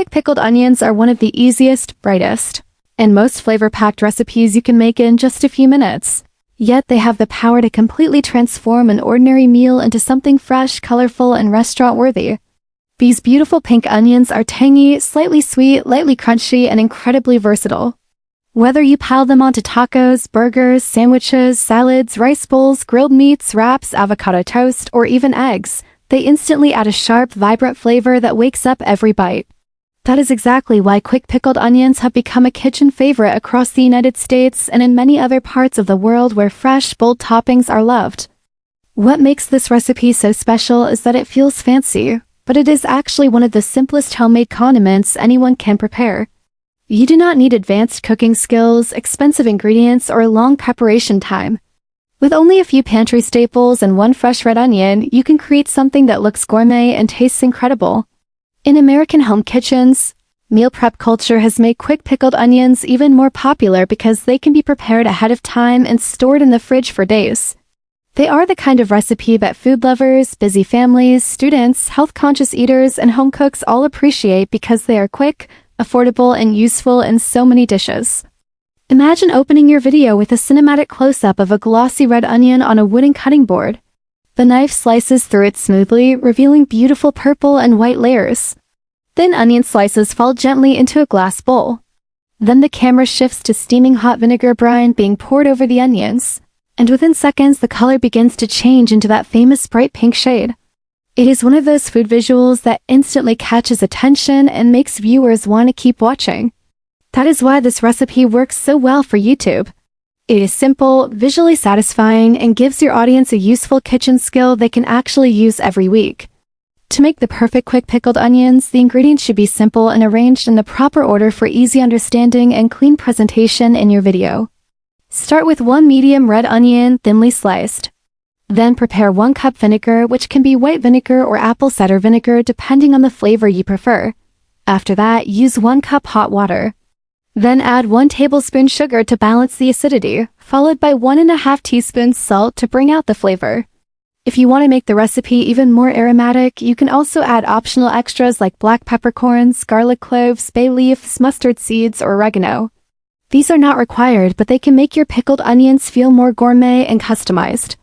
Quick pickled onions are one of the easiest, brightest, and most flavor-packed recipes you can make in just a few minutes. Yet they have the power to completely transform an ordinary meal into something fresh, colorful, and restaurant-worthy. These beautiful pink onions are tangy, slightly sweet, lightly crunchy, and incredibly versatile. Whether you pile them onto tacos, burgers, sandwiches, salads, rice bowls, grilled meats, wraps, avocado toast, or even eggs, they instantly add a sharp, vibrant flavor that wakes up every bite. That is exactly why quick pickled onions have become a kitchen favorite across the United States and in many other parts of the world where fresh, bold toppings are loved. What makes this recipe so special is that it feels fancy, but it is actually one of the simplest homemade condiments anyone can prepare. You do not need advanced cooking skills, expensive ingredients, or long preparation time. With only a few pantry staples and one fresh red onion, you can create something that looks gourmet and tastes incredible. In American home kitchens, meal prep culture has made quick pickled onions even more popular because they can be prepared ahead of time and stored in the fridge for days. They are the kind of recipe that food lovers, busy families, students, health-conscious eaters, and home cooks all appreciate because they are quick, affordable, and useful in so many dishes. Imagine opening your video with a cinematic close-up of a glossy red onion on a wooden cutting board. The knife slices through it smoothly, revealing beautiful purple and white layers. Thin onion slices fall gently into a glass bowl. Then the camera shifts to steaming hot vinegar brine being poured over the onions, and within seconds the color begins to change into that famous bright pink shade. It is one of those food visuals that instantly catches attention and makes viewers want to keep watching. That is why this recipe works so well for YouTube. It is simple, visually satisfying, and gives your audience a useful kitchen skill they can actually use every week. To make the perfect quick pickled onions, the ingredients should be simple and arranged in the proper order for easy understanding and clean presentation in your video. Start with 1 medium red onion, thinly sliced. Then prepare 1 cup vinegar, which can be white vinegar or apple cider vinegar depending on the flavor you prefer. After that, use 1 cup hot water. Then add 1 tablespoon sugar to balance the acidity, followed by 1½ teaspoons salt to bring out the flavor. If you want to make the recipe even more aromatic, you can also add optional extras like black peppercorns, garlic cloves, bay leaves, mustard seeds, or oregano. These are not required, but they can make your pickled onions feel more gourmet and customized.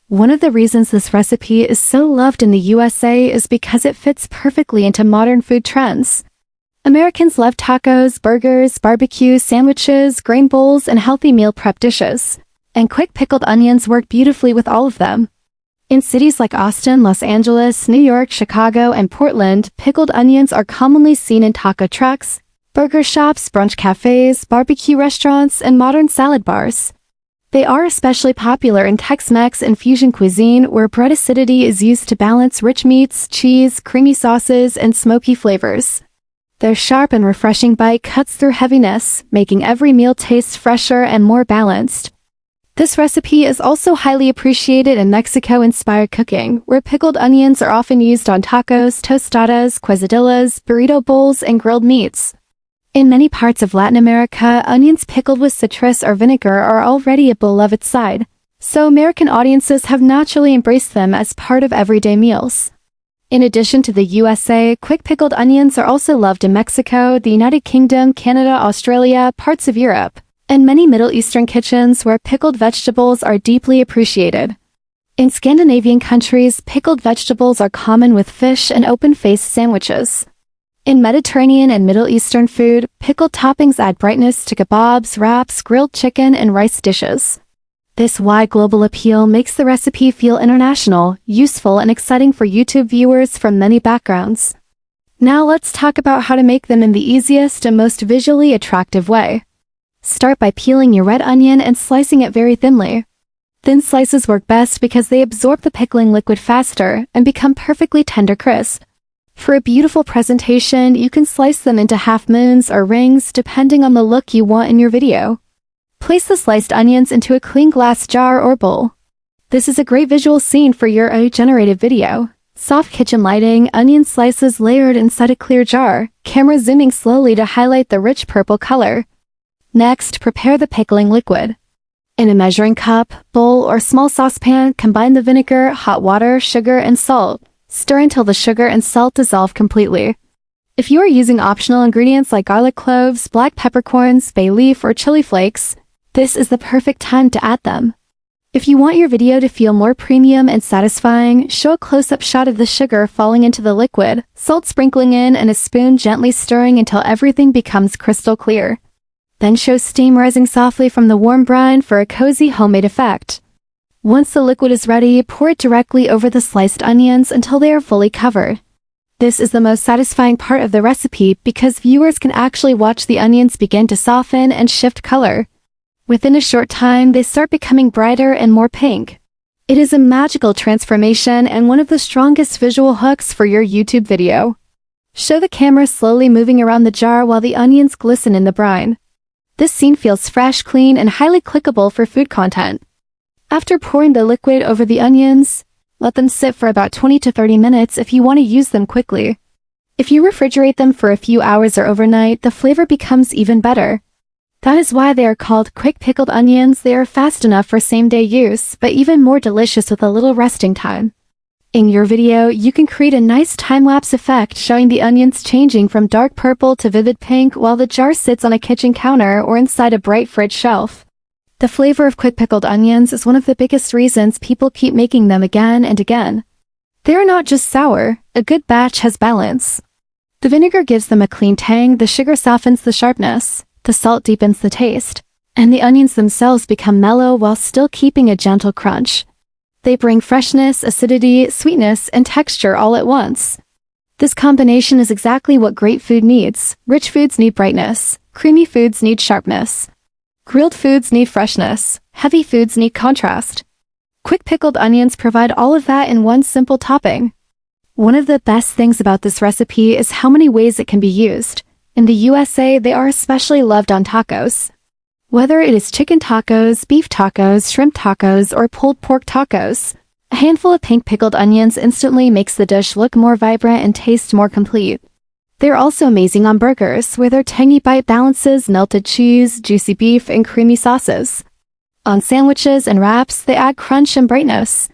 One of the reasons this recipe is so loved in the USA is because it fits perfectly into modern food trends. Americans love tacos, burgers, barbecue, sandwiches, grain bowls, and healthy meal prep dishes. And quick pickled onions work beautifully with all of them. In cities like Austin, Los Angeles, New York, Chicago, and Portland, pickled onions are commonly seen in taco trucks, burger shops, brunch cafes, barbecue restaurants, and modern salad bars. They are especially popular in Tex-Mex and fusion cuisine, where bread acidity is used to balance rich meats, cheese, creamy sauces, and smoky flavors. Their sharp and refreshing bite cuts through heaviness, making every meal taste fresher and more balanced. This recipe is also highly appreciated in Mexico-inspired cooking, where pickled onions are often used on tacos, tostadas, quesadillas, burrito bowls, and grilled meats. In many parts of Latin America, onions pickled with citrus or vinegar are already a beloved side, so American audiences have naturally embraced them as part of everyday meals. In addition to the USA, quick pickled onions are also loved in Mexico, the United Kingdom, Canada, Australia, parts of Europe, and many Middle Eastern kitchens where pickled vegetables are deeply appreciated. In Scandinavian countries, pickled vegetables are common with fish and open-faced sandwiches. In Mediterranean and Middle Eastern food, pickled toppings add brightness to kebabs, wraps, grilled chicken, and rice dishes. This wide global appeal makes the recipe feel international, useful, and exciting for YouTube viewers from many backgrounds. Now let's talk about how to make them in the easiest and most visually attractive way. Start by peeling your red onion and slicing it very thinly. Thin slices work best because they absorb the pickling liquid faster and become perfectly tender crisp. For a beautiful presentation, you can slice them into half moons or rings depending on the look you want in your video. Place the sliced onions into a clean glass jar or bowl. This is a great visual scene for your AI-generated video. Soft kitchen lighting, onion slices layered inside a clear jar, camera zooming slowly to highlight the rich purple color. Next, prepare the pickling liquid. In a measuring cup, bowl, or small saucepan, combine the vinegar, hot water, sugar, and salt. Stir until the sugar and salt dissolve completely. If you are using optional ingredients like garlic cloves, black peppercorns, bay leaf, or chili flakes, this is the perfect time to add them. If you want your video to feel more premium and satisfying, show a close-up shot of the sugar falling into the liquid, salt sprinkling in, and a spoon gently stirring until everything becomes crystal clear. Then show steam rising softly from the warm brine for a cozy homemade effect. Once the liquid is ready, pour it directly over the sliced onions until they are fully covered. This is the most satisfying part of the recipe because viewers can actually watch the onions begin to soften and shift color. Within a short time, they start becoming brighter and more pink. It is a magical transformation and one of the strongest visual hooks for your YouTube video. Show the camera slowly moving around the jar while the onions glisten in the brine. This scene feels fresh, clean, and highly clickable for food content. After pouring the liquid over the onions, let them sit for about 20 to 30 minutes if you want to use them quickly. If you refrigerate them for a few hours or overnight, the flavor becomes even better. That is why they are called quick pickled onions. They are fast enough for same-day use, but even more delicious with a little resting time. In your video, you can create a nice time-lapse effect showing the onions changing from dark purple to vivid pink while the jar sits on a kitchen counter or inside a bright fridge shelf. The flavor of quick pickled onions is one of the biggest reasons people keep making them again and again. They are not just sour, a good batch has balance. The vinegar gives them a clean tang, the sugar softens the sharpness, the salt deepens the taste, and the onions themselves become mellow while still keeping a gentle crunch. They bring freshness, acidity, sweetness, and texture all at once. This combination is exactly what great food needs. Rich foods need brightness, creamy foods need sharpness. Grilled foods need freshness, heavy foods need contrast. Quick pickled onions provide all of that in one simple topping. One of the best things about this recipe is how many ways it can be used. In the USA, they are especially loved on tacos. Whether it is chicken tacos, beef tacos, shrimp tacos, or pulled pork tacos, a handful of pink pickled onions instantly makes the dish look more vibrant and taste more complete. They're also amazing on burgers, where their tangy bite balances melted cheese, juicy beef, and creamy sauces. On sandwiches and wraps, they add crunch and brightness.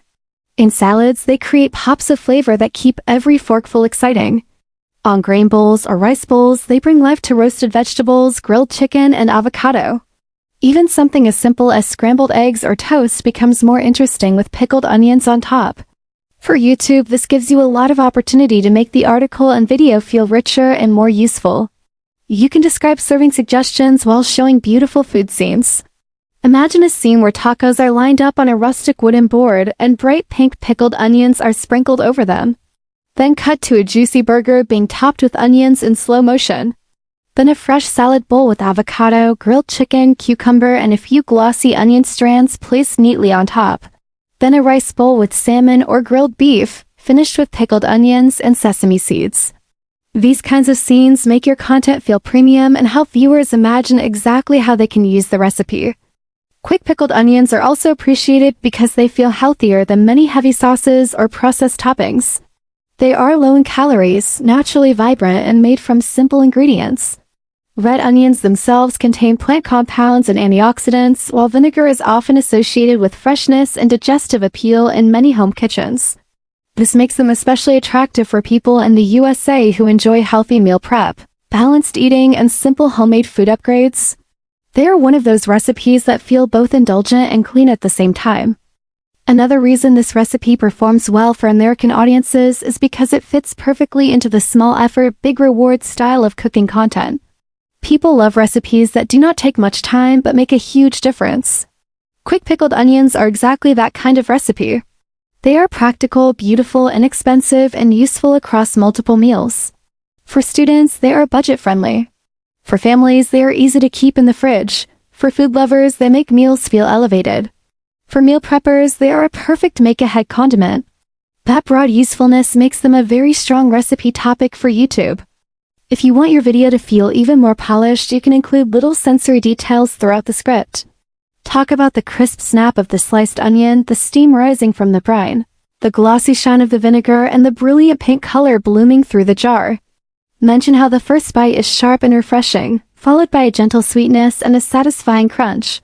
In salads, they create pops of flavor that keep every forkful exciting. On grain bowls or rice bowls, they bring life to roasted vegetables, grilled chicken, and avocado. Even something as simple as scrambled eggs or toast becomes more interesting with pickled onions on top. For YouTube, this gives you a lot of opportunity to make the article and video feel richer and more useful. You can describe serving suggestions while showing beautiful food scenes. Imagine a scene where tacos are lined up on a rustic wooden board and bright pink pickled onions are sprinkled over them. Then cut to a juicy burger being topped with onions in slow motion. Then a fresh salad bowl with avocado, grilled chicken, cucumber, and a few glossy onion strands placed neatly on top. Then a rice bowl with salmon or grilled beef, finished with pickled onions and sesame seeds. These kinds of scenes make your content feel premium and help viewers imagine exactly how they can use the recipe. Quick pickled onions are also appreciated because they feel healthier than many heavy sauces or processed toppings. They are low in calories, naturally vibrant, and made from simple ingredients. Red onions themselves contain plant compounds and antioxidants, while vinegar is often associated with freshness and digestive appeal in many home kitchens. This makes them especially attractive for people in the USA who enjoy healthy meal prep, balanced eating, and simple homemade food upgrades. They are one of those recipes that feel both indulgent and clean at the same time. Another reason this recipe performs well for American audiences is because it fits perfectly into the small effort, big reward style of cooking content. People love recipes that do not take much time but make a huge difference. Quick pickled onions are exactly that kind of recipe. They are practical, beautiful, inexpensive, and useful across multiple meals. For students, they are budget-friendly. For families, they are easy to keep in the fridge. For food lovers, they make meals feel elevated. For meal preppers, they are a perfect make-ahead condiment. That broad usefulness makes them a very strong recipe topic for YouTube. If you want your video to feel even more polished, you can include little sensory details throughout the script. Talk about the crisp snap of the sliced onion, the steam rising from the brine, the glossy shine of the vinegar, and the brilliant pink color blooming through the jar. Mention how the first bite is sharp and refreshing, followed by a gentle sweetness and a satisfying crunch.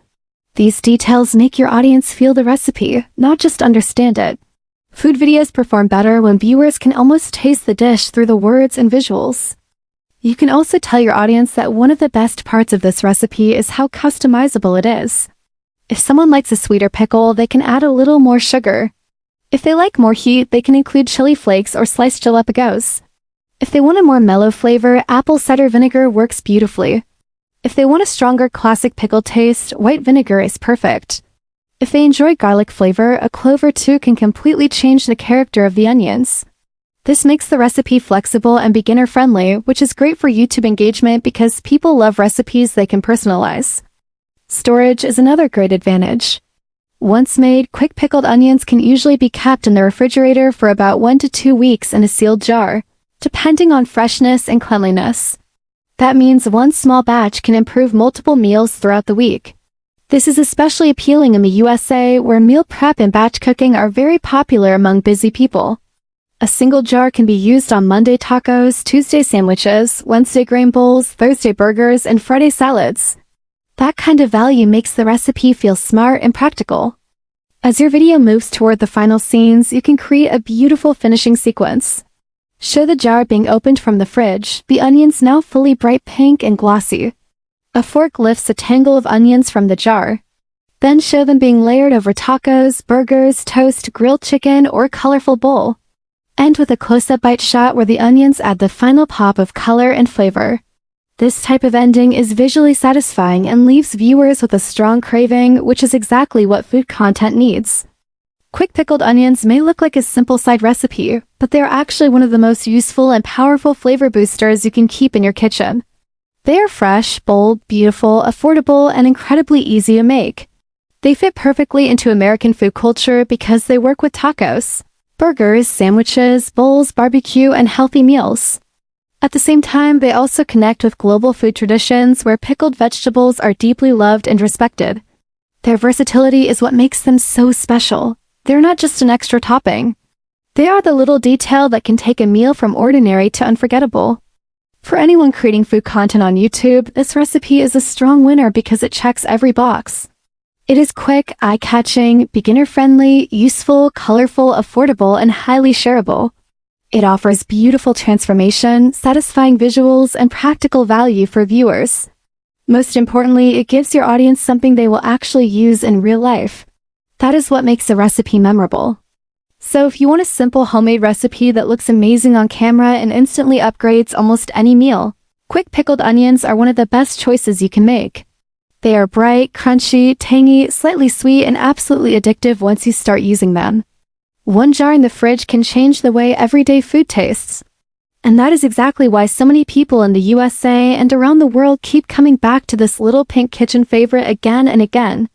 These details make your audience feel the recipe, not just understand it. Food videos perform better when viewers can almost taste the dish through the words and visuals. You can also tell your audience that one of the best parts of this recipe is how customizable it is. If someone likes a sweeter pickle, they can add a little more sugar. If they like more heat, they can include chili flakes or sliced jalapenos. If they want a more mellow flavor, apple cider vinegar works beautifully. If they want a stronger classic pickle taste, white vinegar is perfect. If they enjoy garlic flavor, a clove or two can completely change the character of the onions. This makes the recipe flexible and beginner-friendly, which is great for YouTube engagement because people love recipes they can personalize. Storage is another great advantage. Once made, quick pickled onions can usually be kept in the refrigerator for about 1 to 2 weeks in a sealed jar, depending on freshness and cleanliness. That means one small batch can improve multiple meals throughout the week. This is especially appealing in the USA, where meal prep and batch cooking are very popular among busy people. A single jar can be used on Monday tacos, Tuesday sandwiches, Wednesday grain bowls, Thursday burgers, and Friday salads. That kind of value makes the recipe feel smart and practical. As your video moves toward the final scenes, you can create a beautiful finishing sequence. Show the jar being opened from the fridge, the onions now fully bright pink and glossy. A fork lifts a tangle of onions from the jar. Then show them being layered over tacos, burgers, toast, grilled chicken, or colorful bowl. End with a close-up bite shot where the onions add the final pop of color and flavor. This type of ending is visually satisfying and leaves viewers with a strong craving, which is exactly what food content needs. Quick pickled onions may look like a simple side recipe, but they are actually one of the most useful and powerful flavor boosters you can keep in your kitchen. They are fresh, bold, beautiful, affordable, and incredibly easy to make. They fit perfectly into American food culture because they work with tacos, burgers, sandwiches, bowls, barbecue, and healthy meals. At the same time, they also connect with global food traditions where pickled vegetables are deeply loved and respected. Their versatility is what makes them so special. They're not just an extra topping. They are the little detail that can take a meal from ordinary to unforgettable. For anyone creating food content on YouTube, this recipe is a strong winner because it checks every box. It is quick, eye-catching, beginner-friendly, useful, colorful, affordable, and highly shareable. It offers beautiful transformation, satisfying visuals, and practical value for viewers. Most importantly, it gives your audience something they will actually use in real life. That is what makes a recipe memorable. So if you want a simple homemade recipe that looks amazing on camera and instantly upgrades almost any meal, quick pickled onions are one of the best choices you can make. They are bright, crunchy, tangy, slightly sweet, and absolutely addictive once you start using them. One jar in the fridge can change the way everyday food tastes. And that is exactly why so many people in the USA and around the world keep coming back to this little pink kitchen favorite again and again.